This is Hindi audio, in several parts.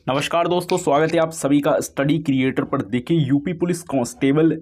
नमस्कार दोस्तों, स्वागत है आप सभी का स्टडी क्रिएटर पर। देखिए, यूपी पुलिस कांस्टेबल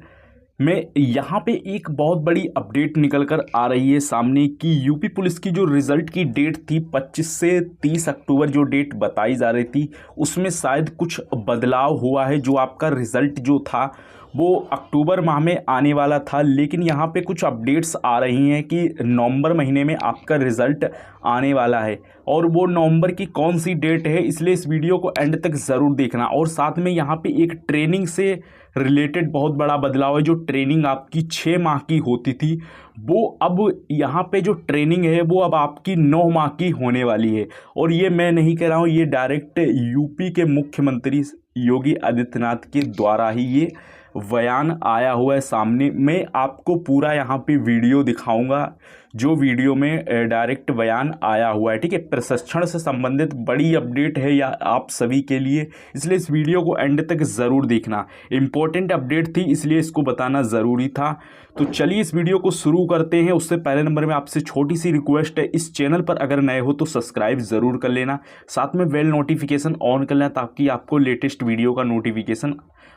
में यहाँ पे एक बहुत बड़ी अपडेट निकल कर आ रही है सामने कि यूपी पुलिस की जो रिज़ल्ट की डेट थी 25 से 30 अक्टूबर जो डेट बताई जा रही थी, उसमें शायद कुछ बदलाव हुआ है। जो आपका रिज़ल्ट जो था वो अक्टूबर माह में आने वाला था, लेकिन यहाँ पे कुछ अपडेट्स आ रही हैं कि नवंबर महीने में आपका रिज़ल्ट आने वाला है। और वो नवंबर की कौन सी डेट है, इसलिए इस वीडियो को एंड तक ज़रूर देखना। और साथ में यहाँ पे एक ट्रेनिंग से रिलेटेड बहुत बड़ा बदलाव है। जो ट्रेनिंग आपकी 6 माह की होती थी, वो अब यहाँ पे जो ट्रेनिंग है वो अब आपकी 9 माह की होने वाली है। और ये मैं नहीं कह रहा हूँ, ये डायरेक्ट यूपी के मुख्यमंत्री योगी आदित्यनाथ के द्वारा ही ये बयान आया हुआ है सामने। मैं आपको पूरा यहाँ पे वीडियो दिखाऊंगा, जो वीडियो में डायरेक्ट बयान आया हुआ है। ठीक है, प्रशिक्षण से संबंधित बड़ी अपडेट है या आप सभी के लिए, इसलिए इस वीडियो को एंड तक ज़रूर देखना। इम्पोर्टेंट अपडेट थी, इसलिए इसको बताना ज़रूरी था। तो चलिए इस वीडियो को शुरू करते हैं। उससे पहले नंबर में आपसे छोटी सी रिक्वेस्ट है, इस चैनल पर अगर नए हो तो सब्सक्राइब ज़रूर कर लेना, साथ में बेल नोटिफिकेशन ऑन कर लेना ताकि आपको लेटेस्ट वीडियो का नोटिफिकेशन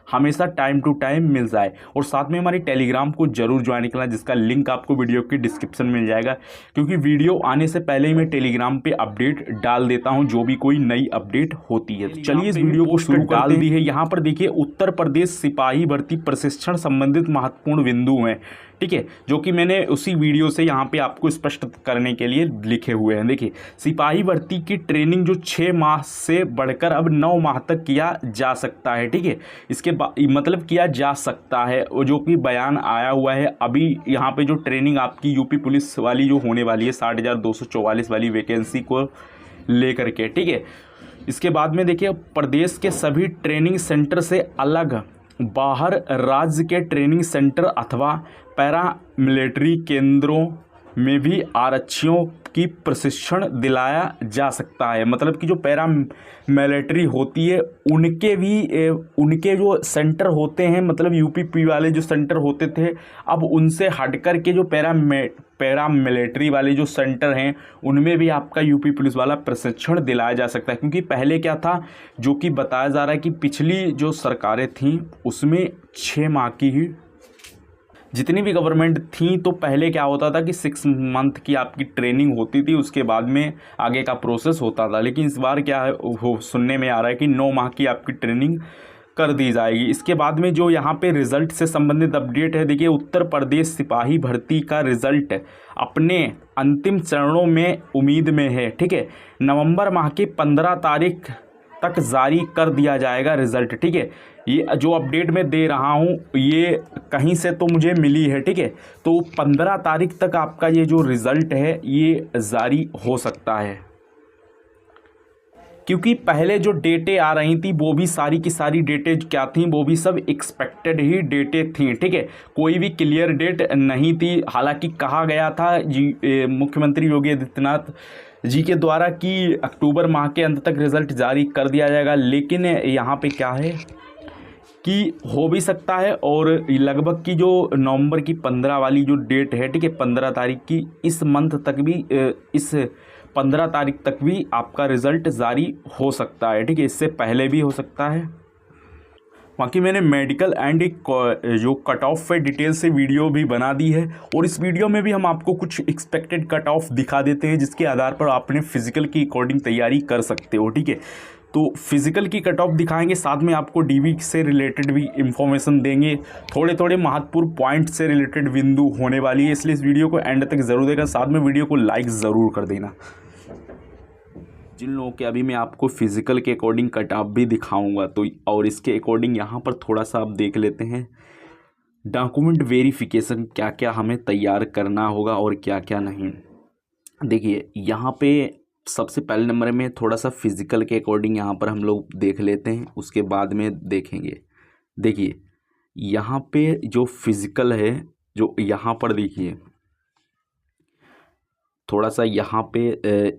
हमेशा टाइम टू टाइम मिल जाए। और साथ में हमारी टेलीग्राम को जरूर ज्वाइन करना, जिसका लिंक आपको वीडियो की डिस्क्रिप्शन में मिल जाएगा, क्योंकि वीडियो आने से पहले ही मैं टेलीग्राम पे अपडेट डाल देता हूं जो भी कोई नई अपडेट होती है। तो चलिए इस वीडियो को शुरू डाल दी है। यहाँ पर देखिए, उत्तर प्रदेश सिपाही भर्ती प्रशिक्षण संबंधित महत्वपूर्ण बिंदु हैं। ठीक है, जो कि मैंने उसी वीडियो से यहाँ पे आपको स्पष्ट करने के लिए लिखे हुए हैं। देखिए, सिपाही भर्ती की ट्रेनिंग जो 6 माह से बढ़कर अब 9 माह तक किया जा सकता है। ठीक है, इसके मतलब किया जा सकता है, जो कि बयान आया हुआ है। अभी यहाँ पे जो ट्रेनिंग आपकी यूपी पुलिस वाली जो होने वाली है 60,244 वाली वैकेंसी को लेकर के, ठीक है। इसके बाद में देखिए, प्रदेश के सभी ट्रेनिंग सेंटर से अलग बाहर राज्य के ट्रेनिंग सेंटर अथवा पैरा मिलिट्री केंद्रों में भी आरक्षियों की प्रशिक्षण दिलाया जा सकता है। मतलब कि जो पैरा मिलिट्री होती है उनके जो सेंटर होते हैं, मतलब यूपी वाले जो सेंटर होते थे, अब उनसे हट कर के जो पैरा मिलिट्री वाले जो सेंटर हैं उनमें भी आपका यूपी पुलिस वाला प्रशिक्षण दिलाया जा सकता है। क्योंकि पहले क्या था, जो कि बताया जा रहा है कि पिछली जो सरकारें थीं उसमें 6 माह की ही जितनी भी गवर्नमेंट थी, तो पहले क्या होता था कि 6 मंथ की आपकी ट्रेनिंग होती थी, उसके बाद में आगे का प्रोसेस होता था। लेकिन इस बार क्या है, वो सुनने में आ रहा है कि 9 माह की आपकी ट्रेनिंग कर दी जाएगी। इसके बाद में जो यहाँ पे रिज़ल्ट से संबंधित अपडेट है, देखिए, उत्तर प्रदेश सिपाही भर्ती का रिज़ल्ट अपने अंतिम चरणों में उम्मीद में है। ठीक है, नवंबर माह की 15 तारीख तक जारी कर दिया जाएगा रिज़ल्ट। ठीक है, ये जो अपडेट मैं दे रहा हूँ ये कहीं से तो मुझे मिली है। ठीक है, तो 15 तारीख तक आपका ये जो रिज़ल्ट है ये जारी हो सकता है। क्योंकि पहले जो डेटें आ रही थी वो भी सारी की सारी डेटें क्या थी, वो भी सब एक्सपेक्टेड ही डेटें थी। ठीक है, कोई भी क्लियर डेट नहीं थी। हालांकि कहा गया था मुख्यमंत्री योगी आदित्यनाथ जी के द्वारा कि अक्टूबर माह के अंत तक रिज़ल्ट जारी कर दिया जाएगा, लेकिन यहाँ पे क्या है कि हो भी सकता है। और लगभग की जो नवंबर की 15 वाली जो डेट है, ठीक है, 15 तारीख की, इस मंथ तक भी, इस 15 तारीख तक भी आपका रिज़ल्ट जारी हो सकता है। ठीक है, इससे पहले भी हो सकता है। बाकी मैंने मेडिकल एंड एक जो कट ऑफ पे डिटेल से वीडियो भी बना दी है, और इस वीडियो में भी हम आपको कुछ एक्सपेक्टेड कट ऑफ दिखा देते हैं, जिसके आधार पर आपने फिजिकल की अकॉर्डिंग तैयारी कर सकते हो। ठीक है, तो फिजिकल की कट ऑफ दिखाएंगे, साथ में आपको डीवी से रिलेटेड भी इंफॉर्मेशन देंगे। थोड़े थोड़े महत्वपूर्ण पॉइंट से रिलेटेड बिंदु होने वाली है, इसलिए इस वीडियो को एंड तक ज़रूर देखना, साथ में वीडियो को लाइक ज़रूर कर देना। जिन लोगों के अभी मैं आपको फिजिकल के अकॉर्डिंग कट ऑफ भी दिखाऊंगा, तो और इसके अकॉर्डिंग यहाँ पर थोड़ा सा आप देख लेते हैं डॉक्यूमेंट वेरिफिकेशन, क्या क्या हमें तैयार करना होगा और क्या क्या नहीं। देखिए, यहाँ पे सबसे पहले नंबर में थोड़ा सा फिजिकल के अकॉर्डिंग यहाँ पर हम लोग देख लेते हैं, उसके बाद में देखेंगे। देखिए, यहाँ पे जो फिजिकल है, जो यहाँ पर देखिए, थोड़ा सा यहाँ पे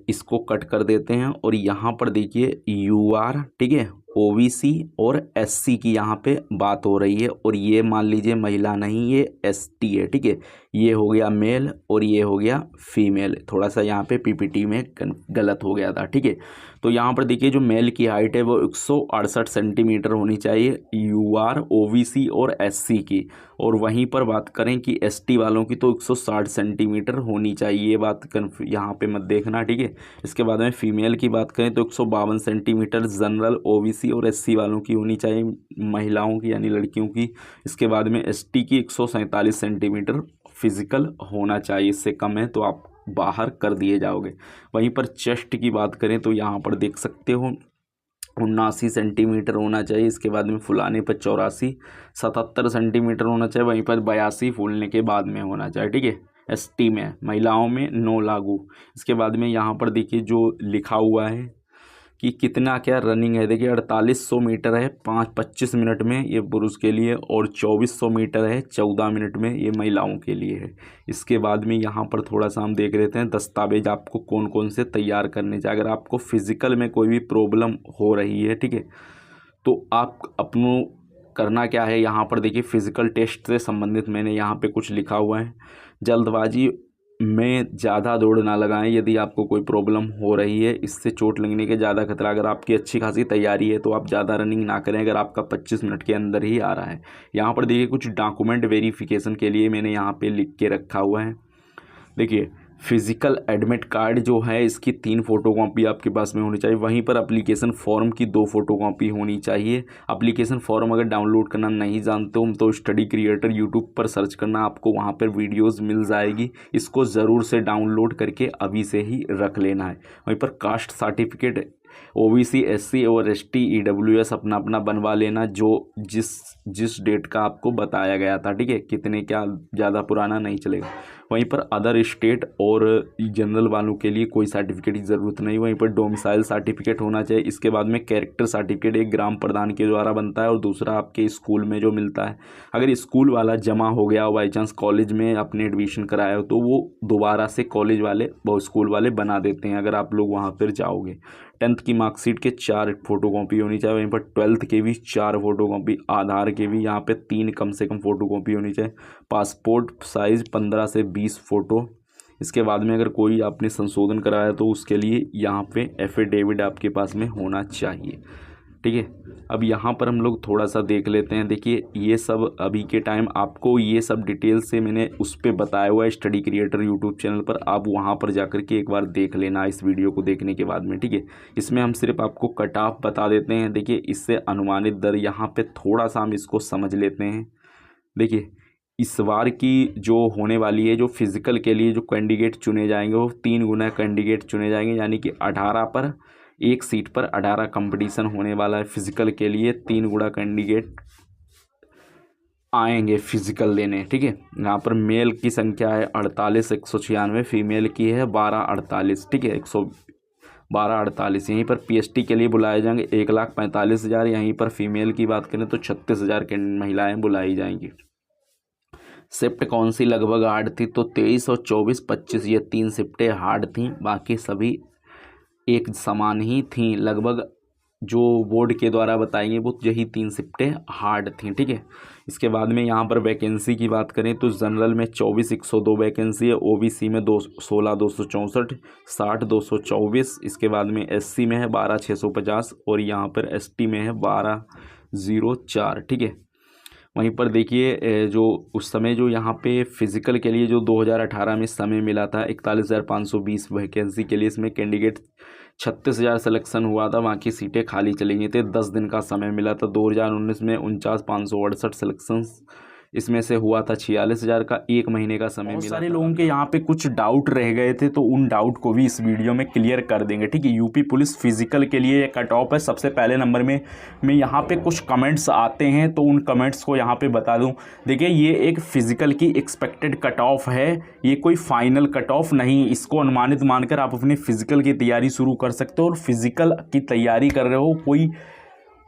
इसको कट कर देते हैं, और यहाँ पर देखिए UR, ठीक है, ओबीसी और एससी की यहाँ पे बात हो रही है, और ये मान लीजिए महिला नहीं, ये एसटी है, ठीक है। ये हो गया मेल और ये हो गया फीमेल। थोड़ा सा यहाँ पे पीपीटी में गलत हो गया था, ठीक है। तो यहाँ पर देखिए जो मेल की हाइट है वो 168 सेंटीमीटर होनी चाहिए यूआर, ओबीसी और एससी की, और वहीं पर बात करें कि एसटी वालों की तो 160 सेंटीमीटर होनी चाहिए। ये बात यहाँ पे मत देखना, ठीक है। इसके बाद में फीमेल की बात करें तो 152 सेंटीमीटर जनरल, ओबीसी और एससी वालों की होनी चाहिए, महिलाओं की यानी लड़कियों की। इसके बाद में एसटी की 147 सेंटीमीटर फिजिकल होना चाहिए, इससे कम है तो आप बाहर कर दिए जाओगे। वहीं पर चेस्ट की बात करें तो यहाँ पर देख सकते हो 79 सेंटीमीटर होना चाहिए। इसके बाद में फुलाने पर 77 सेंटीमीटर होना चाहिए। वहीं पर 82 फूलने के बाद में होना चाहिए, ठीक है। एसटी में, महिलाओं में नो लागू। इसके बाद में यहाँ पर देखिए जो लिखा हुआ है कि कितना क्या रनिंग है, देखिए 4800 मीटर है 25 मिनट में ये पुरुष के लिए, और 2400 मीटर है 14 मिनट में, ये महिलाओं के लिए है। इसके बाद में यहाँ पर थोड़ा सा हम देख लेते हैं दस्तावेज आपको कौन कौन से तैयार करने चाहिए। अगर आपको फिज़िकल में कोई भी प्रॉब्लम हो रही है, ठीक है, तो आप अपनों करना क्या है, यहाँ पर देखिए फिज़िकल टेस्ट से संबंधित मैंने यहाँ पे कुछ लिखा हुआ है। जल्दबाजी में ज़्यादा दौड़ ना लगाएं यदि आपको कोई प्रॉब्लम हो रही है, इससे चोट लगने के ज़्यादा खतरा। अगर आपकी अच्छी खासी तैयारी है तो आप ज़्यादा रनिंग ना करें अगर आपका 25 मिनट के अंदर ही आ रहा है। यहाँ पर देखिए कुछ डॉक्यूमेंट वेरिफिकेशन के लिए मैंने यहाँ पे लिख के रखा हुआ है। देखिए फिज़िकल एडमिट कार्ड जो है इसकी 3 फोटोकॉपी आपके पास में होनी चाहिए। वहीं पर एप्लीकेशन फॉर्म की 2 फोटोकॉपी होनी चाहिए। एप्लीकेशन फॉर्म अगर डाउनलोड करना नहीं जानते हो तो स्टडी क्रिएटर यूट्यूब पर सर्च करना, आपको वहां पर वीडियोस मिल जाएगी। इसको ज़रूर से डाउनलोड करके अभी से ही रख लेना है। वहीं पर कास्ट सर्टिफिकेट ओबीसी, एससी और एसटी, ईडब्ल्यूएस अपना अपना बनवा लेना, जो जिस डेट का आपको बताया गया था, ठीक है। कितने क्या ज़्यादा पुराना नहीं चलेगा। वहीं पर अदर स्टेट और जनरल वालों के लिए कोई सर्टिफिकेट की ज़रूरत नहीं। वहीं पर डोमिसाइल सर्टिफिकेट होना चाहिए। इसके बाद में कैरेक्टर सर्टिफिकेट एक ग्राम प्रधान के द्वारा बनता है और दूसरा आपके स्कूल में जो मिलता है। अगर स्कूल वाला जमा हो गया हो बाई चांस, कॉलेज में अपने एडमिशन कराया हो, तो वो दोबारा से कॉलेज वाले वो स्कूल वाले बना देते हैं अगर आप लोग वहाँ पर जाओगे। 10th की मार्कशीट के 4 फोटोकॉपी होनी चाहिए। वहीं पर 12th के भी 4 फोटोकॉपी, आधार के भी यहाँ पे 3 कम से कम फोटोकॉपी होनी चाहिए। पासपोर्ट साइज़ 15 से 20 फ़ोटो। इसके बाद में अगर कोई आपने संशोधन कराया तो उसके लिए यहाँ पे एफिडेविट आपके पास में होना चाहिए, ठीक है। अब यहाँ पर हम लोग थोड़ा सा देख लेते हैं। देखिए ये सब अभी के टाइम आपको ये सब डिटेल से मैंने उस पर बताया हुआ है स्टडी क्रिएटर यूट्यूब चैनल पर, आप वहाँ पर जाकर के एक बार देख लेना इस वीडियो को देखने के बाद में, ठीक है। इसमें हम सिर्फ आपको कट ऑफ बता देते हैं। देखिए इससे अनुमानित दर यहाँ पे थोड़ा सा हम इसको समझ लेते हैं। देखिए इस बार की जो होने वाली है, जो फिज़िकल के लिए जो कैंडिडेट चुने जाएंगे वो 3 गुना कैंडिडेट चुने जाएंगे, यानी कि 18 पर एक सीट पर 18 कंपटीशन होने वाला है। फिज़िकल के लिए 3 गुना कैंडिडेट आएंगे फिज़िकल देने, ठीक है। यहाँ पर मेल की संख्या है 48 196, फीमेल की है 1248, ठीक है, 112 यहीं पर पीएचटी के लिए बुलाए जाएंगे 1,45,000। यहीं पर फीमेल की बात करें तो 36,000 के महिलाएँ बुलाई जाएंगी। शिफ्ट कौन सी लगभग हार्ड थी, तो 23 और 24 25 ये 3 शिफ्टें हार्ड थी, बाकी सभी एक समान ही थी लगभग। जो बोर्ड के द्वारा बताएंगे वो यही 3 शिफ्टें हार्ड थी, ठीक है। इसके बाद में यहाँ पर वैकेंसी की बात करें तो जनरल में 24 102 वैकेंसी है, ओबीसी में 16 264, 60 224। इसके बाद में एससी में है 12 650 और यहाँ पर एसटी में है 1204, ठीक है। वहीं पर देखिए जो उस समय जो यहाँ पे फिज़िकल के लिए जो 2018 में समय मिला था 41,520 वैकेंसी के लिए, इसमें कैंडिडेट 36,000 सिलेक्शन हुआ था, बाकी सीटें खाली चली गई थी। 10 दिन का समय मिला था। 2019 में 49,568 सिलेक्शन इसमें से हुआ था। 46,000 का 1 महीने का समय मिला। सारे लोगों के यहाँ पे कुछ डाउट रह गए थे तो उन डाउट को भी इस वीडियो में क्लियर कर देंगे, ठीक है। यूपी पुलिस फिजिकल के लिए ये कट ऑफ है। सबसे पहले नंबर में यहाँ पे कुछ कमेंट्स आते हैं तो उन कमेंट्स को यहाँ पे बता दूँ। देखिए ये एक फिजिकल की एक्सपेक्टेड कट ऑफ है, ये कोई फाइनल कट ऑफ नहीं। इसको अनुमानित मानकर आप अपनी फिजिकल की तैयारी शुरू कर सकते हो। और फिजिकल की तैयारी कर रहे हो, कोई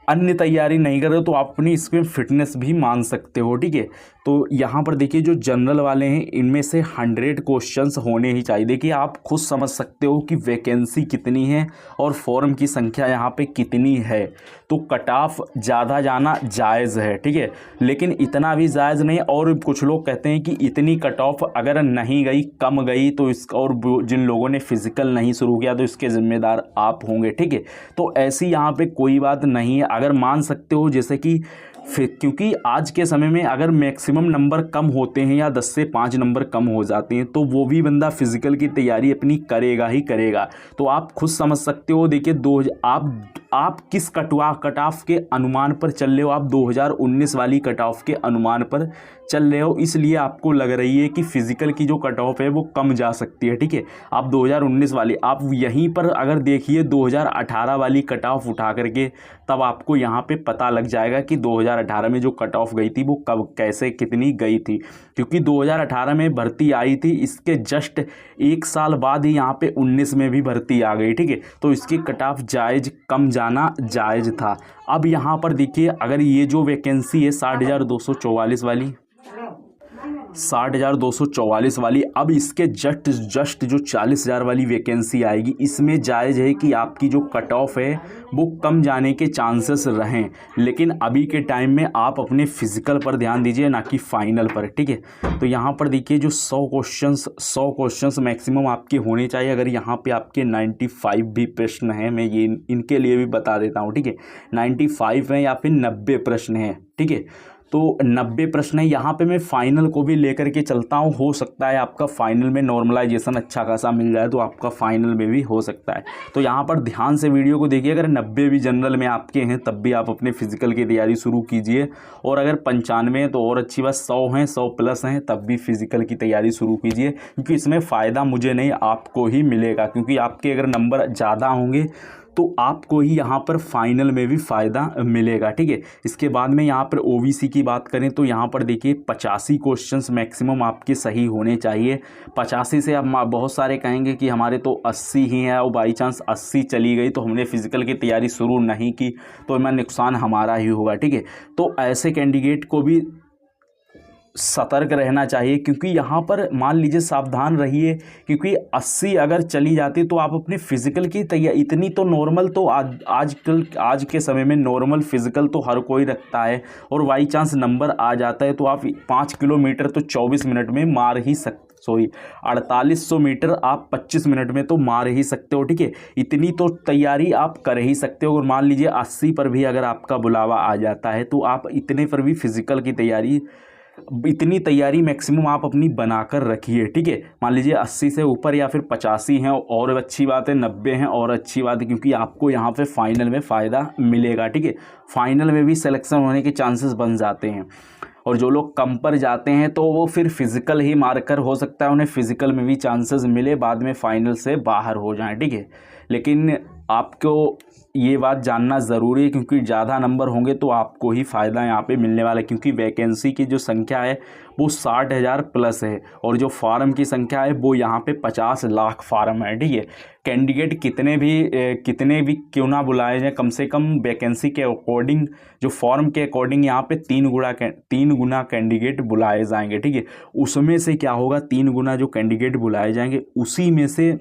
अन्य तैयारी नहीं कर रहे हो तो आप अपनी इसमें फिटनेस भी मान सकते हो, ठीक है। तो यहाँ पर देखिए जो जनरल वाले हैं इनमें से 100 क्वेश्चंस होने ही चाहिए। देखिए आप खुद समझ सकते हो कि वैकेंसी कितनी है और फॉर्म की संख्या यहाँ पे कितनी है, तो कट ऑफ ज़्यादा जाना जायज़ है, ठीक है, लेकिन इतना भी जायज़ नहीं। और कुछ लोग कहते हैं कि इतनी कट ऑफ अगर नहीं गई, कम गई तो और जिन लोगों ने फिज़िकल नहीं शुरू किया तो इसके ज़िम्मेदार आप होंगे, ठीक है। तो ऐसी यहाँ पे कोई बात नहीं है, अगर मान सकते हो जैसे कि क्योंकि आज के समय में अगर मैक्सिमम नंबर कम होते हैं या 10 से 5 नंबर कम हो जाते हैं तो वो भी बंदा फिज़िकल की तैयारी अपनी करेगा ही करेगा। तो आप खुद समझ सकते हो। देखिए आप किस कट ऑफ के अनुमान पर चल रहे हो, आप 2019 वाली कट ऑफ के अनुमान पर चल रहे हो, इसलिए आपको लग रही है कि फ़िज़िकल की जो कट ऑफ है वो कम जा सकती है, ठीक है। आप 2019 वाली, आप यहीं पर अगर देखिए 2018 वाली कट ऑफ उठा करके, तब आपको यहाँ पे पता लग जाएगा कि 2018 में जो कट ऑफ गई थी वो कब कैसे कितनी गई थी। क्योंकि 2018 में भर्ती आई थी, इसके जस्ट 1 साल बाद ही यहाँ पे 19 में भी भर्ती आ गई, ठीक है। तो इसकी कट ऑफ जायज़ कम जाना जायज़ था। अब यहाँ पर देखिए अगर ये जो वैकेंसी है 60,244 वाली, 60,244 वाली, अब इसके जस्ट जो 40,000 वाली वैकेंसी आएगी, इसमें जायज़ है कि आपकी जो कट ऑफ है वो कम जाने के चांसेस रहें। लेकिन अभी के टाइम में आप अपने फिज़िकल पर ध्यान दीजिए, ना कि फाइनल पर, ठीक है। तो यहाँ पर देखिए जो 100 क्वेश्चंस मैक्सिमम आपके होने चाहिए। अगर यहाँ पे आपके 95 भी प्रश्न हैं, मैं ये इनके लिए भी बता देता हूँ, ठीक है, 95 हैं या फिर 90 प्रश्न हैं, ठीक है। तो 90 प्रश्न है, यहाँ पे मैं फ़ाइनल को भी लेकर के चलता हूँ। हो सकता है आपका फ़ाइनल में नॉर्मलाइजेशन अच्छा खासा मिल जाए तो आपका फ़ाइनल में भी हो सकता है। तो यहाँ पर ध्यान से वीडियो को देखिए। अगर 90 भी जनरल में आपके हैं तब भी आप अपने फ़िज़िकल की तैयारी शुरू कीजिए, और अगर 95 है तो और अच्छी बात, 100 हैं, 100 प्लस हैं, तब भी फ़िज़िकल की तैयारी शुरू कीजिए, क्योंकि इसमें फ़ायदा मुझे नहीं आपको ही मिलेगा। क्योंकि आपके अगर नंबर ज़्यादा होंगे तो आपको ही यहाँ पर फाइनल में भी फ़ायदा मिलेगा, ठीक है। इसके बाद में यहाँ पर ओबीसी की बात करें तो यहाँ पर देखिए 85 क्वेश्चंस मैक्सिमम आपके सही होने चाहिए। 85 से अब बहुत सारे कहेंगे कि हमारे तो 80 ही हैं, और बाई चांस 80 चली गई तो हमने फ़िज़िकल की तैयारी शुरू नहीं की तो इसमें नुकसान हमारा ही होगा, ठीक है। तो ऐसे कैंडिडेट को भी सतर्क रहना चाहिए, क्योंकि यहाँ पर मान लीजिए सावधान रहिए, क्योंकि 80 अगर चली जाती तो आप अपने फ़िज़िकल की तैयारी इतनी तो नॉर्मल तो आज के समय में नॉर्मल फ़िज़िकल तो हर कोई रखता है, और बाई चांस नंबर आ जाता है तो आप 5 किलोमीटर तो 24 मिनट में मार ही 4800 मीटर आप 25 मिनट में तो मार ही सकते हो, ठीक है। इतनी तो तैयारी आप कर ही सकते हो। और मान लीजिए 80 पर भी अगर आपका बुलावा आ जाता है तो आप इतने पर भी फ़िज़िकल की तैयारी, इतनी तैयारी मैक्सिमम आप अपनी बनाकर रखिए, ठीक है। मान लीजिए 80 से ऊपर या फिर 85 हैं और अच्छी बात है, 90 हैं और अच्छी बात है, क्योंकि आपको यहाँ पे फाइनल में फ़ायदा मिलेगा, ठीक है। फाइनल में भी सिलेक्शन होने के चांसेस बन जाते हैं, और जो लोग कम पर जाते हैं तो वो फिर फिज़िकल ही मारकर, हो सकता है उन्हें फ़िज़िकल में भी चांसेस मिले बाद में फाइनल से बाहर हो जाएं, ठीक है। लेकिन आपको ये बात जानना ज़रूरी है, क्योंकि ज़्यादा नंबर होंगे तो आपको ही फ़ायदा यहाँ पे मिलने वाला है, क्योंकि वैकेंसी की जो संख्या है वो 60,000 प्लस है, और जो फार्म की संख्या है वो यहाँ पे 50 लाख फार्म है, ठीक है। कैंडिडेट कितने भी क्यों ना बुलाए जाए, कम से कम वैकेंसी के अकॉर्डिंग, जो फॉर्म के अकॉर्डिंग यहाँ पे 3 गुना कैंडिडेट बुलाए जाएंगे, ठीक है। उसमें से क्या होगा, 3 गुना जो कैंडिडेट बुलाए जाएंगे उसी में से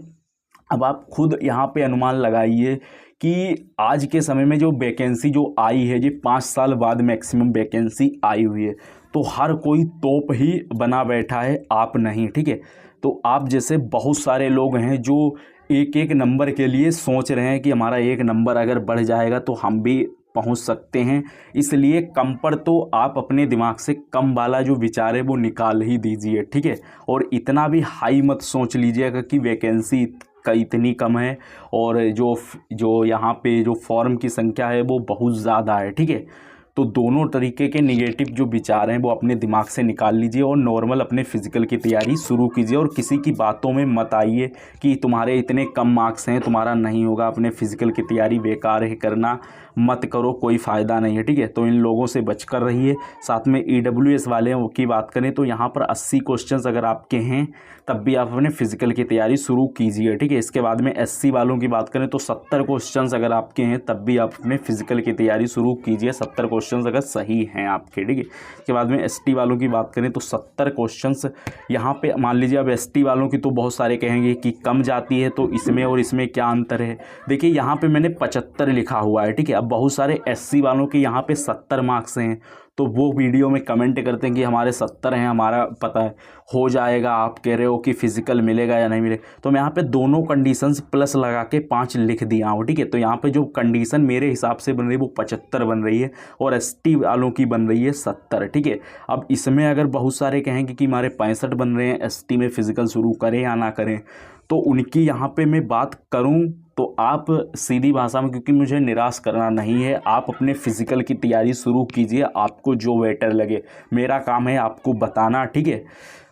अब आप खुद यहाँ पे अनुमान लगाइए कि आज के समय में जो वैकेंसी जो आई है, ये 5 साल बाद मैक्सिमम वैकेंसी आई हुई है, तो हर कोई तोप ही बना बैठा है, आप नहीं, ठीक है। तो आप जैसे बहुत सारे लोग हैं जो एक नंबर के लिए सोच रहे हैं कि हमारा 1 नंबर अगर बढ़ जाएगा तो हम भी पहुंच सकते हैं, इसलिए कम पर तो आप अपने दिमाग से कम वाला जो विचार है वो निकाल ही दीजिए, ठीक है। और इतना भी हाई मत सोच लीजिएगा कि वैकेंसी का इतनी कम है और जो यहाँ पे जो फॉर्म की संख्या है वो बहुत ज़्यादा है, ठीक है। तो दोनों तरीके के निगेटिव जो विचार हैं वो अपने दिमाग से निकाल लीजिए और नॉर्मल अपने फिजिकल की तैयारी शुरू कीजिए। और किसी की बातों में मत आइए कि तुम्हारे इतने कम मार्क्स हैं, तुम्हारा नहीं होगा, अपने फिजिकल की तैयारी बेकार है, करना मत करो, कोई फ़ायदा नहीं है, ठीक है। तो इन लोगों से बचकर रहिए। साथ में EWS वाले की बात करें तो यहाँ पर 80 क्वेश्चंस अगर आपके हैं तब भी आप अपने फिजिकल की तैयारी शुरू कीजिए, ठीक है। इसके बाद में SC वालों की बात करें तो 70 क्वेश्चंस अगर आपके हैं तब भी आप अपने फिजिकल की तैयारी शुरू कीजिए, 70 क्वेश्चंस अगर सही हैं आपके, ठीक है। इसके बाद में ST वालों की बात करें तो 70 क्वेश्चंस यहाँ पे मान लीजिए। अब ST वालों की तो बहुत सारे कहेंगे कि कम जाती है, तो इसमें और इसमें क्या अंतर है। देखिए यहाँ पे मैंने 75 लिखा हुआ है, ठीक है। अब बहुत सारे SC वालों के यहाँ पे 70 मार्क्स हैं, तो वो वीडियो में कमेंट करते हैं कि हमारे 70 हैं, हमारा पता है हो जाएगा, आप कह रहे हो कि फ़िज़िकल मिलेगा या नहीं मिलेगा। तो मैं यहाँ पे दोनों कंडीशंस प्लस लगा के 5 लिख दिया हूँ, ठीक है। तो यहाँ पे जो कंडीशन मेरे हिसाब से बन रही है वो 75 बन रही है और ST वालों की बन रही है 70, ठीक है। अब इसमें अगर बहुत सारे कहेंगे कि हमारे 65 बन रहे हैं, ST में फ़िज़िकल शुरू करें या ना करें, तो उनकी यहाँ पे मैं बात करूँ तो आप सीधी भाषा में, क्योंकि मुझे निराश करना नहीं है, आप अपने फिज़िकल की तैयारी शुरू कीजिए, आपको जो बेटर लगे। मेरा काम है आपको बताना, ठीक है।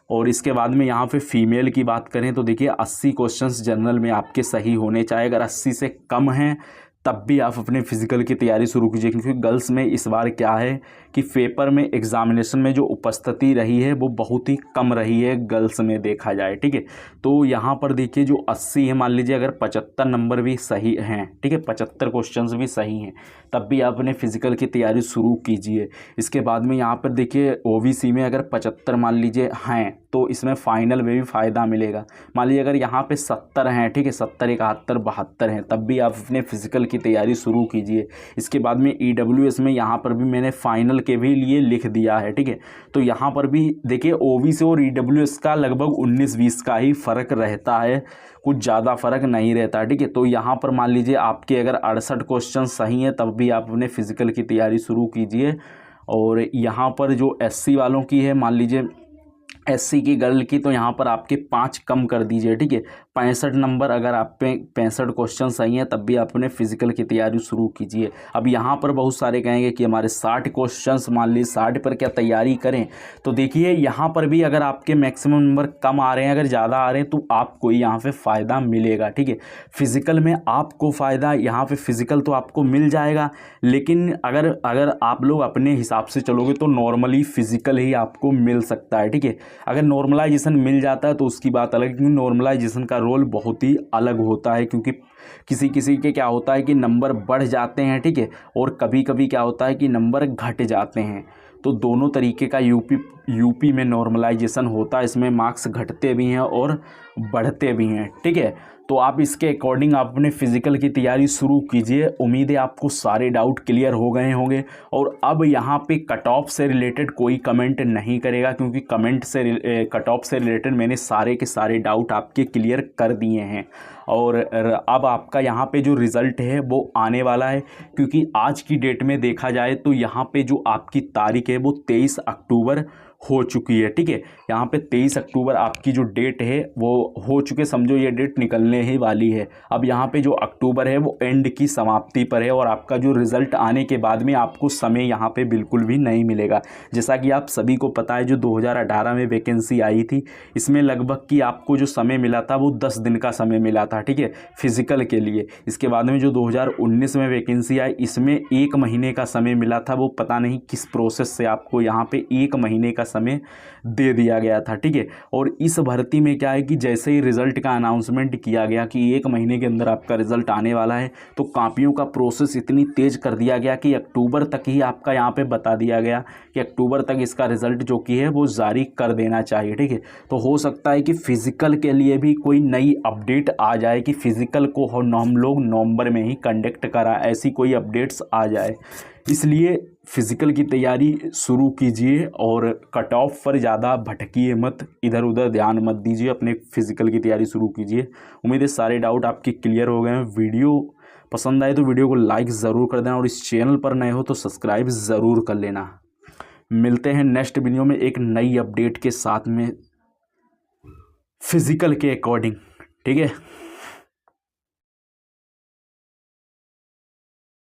और इसके बाद में यहाँ पे फीमेल की बात करें तो देखिए 80 क्वेश्चंस जनरल में आपके सही होने चाहिए। अगर 80 से कम हैं तब भी आप अपने फिज़िकल की तैयारी शुरू कीजिए, क्योंकि गर्ल्स में इस बार क्या है कि पेपर में एग्ज़ामिनेशन में जो उपस्थिति रही है वो बहुत ही कम रही है गर्ल्स में देखा जाए, ठीक है। तो यहाँ पर देखिए जो 80 है, मान लीजिए अगर 75 नंबर भी सही हैं, ठीक है, 75 क्वेश्चंस भी सही हैं, तब भी आप अपने फिज़िकल की तैयारी शुरू कीजिए। इसके बाद में यहाँ पर देखिए OBC में अगर 75 मान लीजिए हैं तो इसमें फ़ाइनल में भी फ़ायदा मिलेगा। मान लीजिए अगर यहाँ पे 70 हैं, ठीक है, 70, 71, 72 हैं, तब भी आप अपने फिज़िकल की तैयारी शुरू कीजिए। इसके बाद में EWS में यहाँ पर भी मैंने फ़ाइनल के भी लिए लिख दिया है, ठीक है। तो यहाँ पर भी देखिए OBC और EWS का लगभग 19-20 का ही फ़र्क रहता है, कुछ ज़्यादा फ़र्क नहीं रहता, ठीक है। तो यहाँ पर मान लीजिए आपके अगर 68 क्वेश्चन सही हैं तब भी आप अपने फिज़िकल की तैयारी शुरू कीजिए। और यहाँ पर जो SC वालों की है, मान लीजिए SC की गर्ल की, तो यहाँ पर आपके 5 कम कर दीजिए, ठीक है। 65 नंबर अगर आप पे 65 क्वेश्चन सही हैं तब भी आप अपने फिज़िकल की तैयारी शुरू कीजिए। अब यहाँ पर बहुत सारे कहेंगे कि हमारे 60 क्वेश्चंस, मान लीजिए 60 पर क्या तैयारी करें। तो देखिए यहाँ पर भी अगर आपके मैक्सिमम नंबर कम आ रहे हैं, अगर ज़्यादा आ रहे हैं, तो आपको यहाँ पे फ़ायदा मिलेगा, ठीक है। फिज़िकल में आपको फ़ायदा, यहाँ पे फिज़िकल तो आपको मिल जाएगा, लेकिन अगर आप लोग अपने हिसाब से चलोगे तो नॉर्मली फ़िज़िकल ही आपको मिल सकता है, ठीक है। अगर नॉर्मलाइजेशन मिल जाता है तो उसकी बात अलग है, क्योंकि नॉर्मलाइजेशन का रोल बहुत ही अलग होता है, क्योंकि किसी किसी के क्या होता है कि नंबर बढ़ जाते हैं, ठीक है, और कभी कभी क्या होता है कि नंबर घट जाते हैं। तो दोनों तरीके का यूपी में नॉर्मलाइजेशन होता है, इसमें मार्क्स घटते भी हैं और बढ़ते भी हैं, ठीक है। तो आप इसके अकॉर्डिंग आप अपने फिज़िकल की तैयारी शुरू कीजिए। उम्मीद है आपको सारे डाउट क्लियर हो गए होंगे। और अब यहाँ पे कट ऑफ से रिलेटेड कोई कमेंट नहीं करेगा, क्योंकि कट ऑफ से रिलेटेड मैंने सारे के सारे डाउट आपके क्लियर कर दिए हैं। और अब आपका यहाँ पे जो रिज़ल्ट है वो आने वाला है, क्योंकि आज की डेट में देखा जाए तो यहाँ पे जो आपकी तारीख है वो 23 अक्टूबर हो चुकी है, ठीक है। यहाँ पे 23 अक्टूबर आपकी जो डेट है वो हो चुके, समझो ये डेट निकलने ही वाली है। अब यहाँ पे जो अक्टूबर है वो एंड की समाप्ति पर है, और आपका जो रिज़ल्ट आने के बाद में आपको समय यहाँ पे बिल्कुल भी नहीं मिलेगा। जैसा कि आप सभी को पता है, जो 2018 में वैकेंसी आई थी, इसमें लगभग कि आपको जो समय मिला था वो 10 दिन का समय मिला था, ठीक है, फिज़िकल के लिए। इसके बाद में जो 2019 में वैकेंसी आई, इसमें 1 महीने का समय मिला था। वो पता नहीं किस प्रोसेस से आपको यहाँ पे 1 महीने का समय दे दिया गया था, ठीक है। और इस भर्ती में क्या है कि जैसे ही रिज़ल्ट का अनाउंसमेंट किया गया कि 1 महीने के अंदर आपका रिज़ल्ट आने वाला है, तो कापियों का प्रोसेस इतनी तेज़ कर दिया गया कि अक्टूबर तक ही आपका यहाँ पे बता दिया गया कि अक्टूबर तक इसका रिज़ल्ट जो कि है वो जारी कर देना चाहिए, ठीक है। तो हो सकता है कि फ़िज़िकल के लिए भी कोई नई अपडेट आ जाए कि फ़िज़िकल को हम लोग नवंबर में ही कंडक्ट करा, ऐसी कोई अपडेट्स आ जाए। इसलिए फ़िज़िकल की तैयारी शुरू कीजिए और कट ऑफ पर ज़्यादा भटकिए मत, इधर उधर ध्यान मत दीजिए, अपने फ़िज़िकल की तैयारी शुरू कीजिए। उम्मीद है सारे डाउट आपके क्लियर हो गए हैं। वीडियो पसंद आए तो वीडियो को लाइक ज़रूर कर देना, और इस चैनल पर नए हो तो सब्सक्राइब ज़रूर कर लेना। मिलते हैं नेक्स्ट वीडियो में एक नई अपडेट के साथ में फ़िज़िकल के अकॉर्डिंग, ठीक है।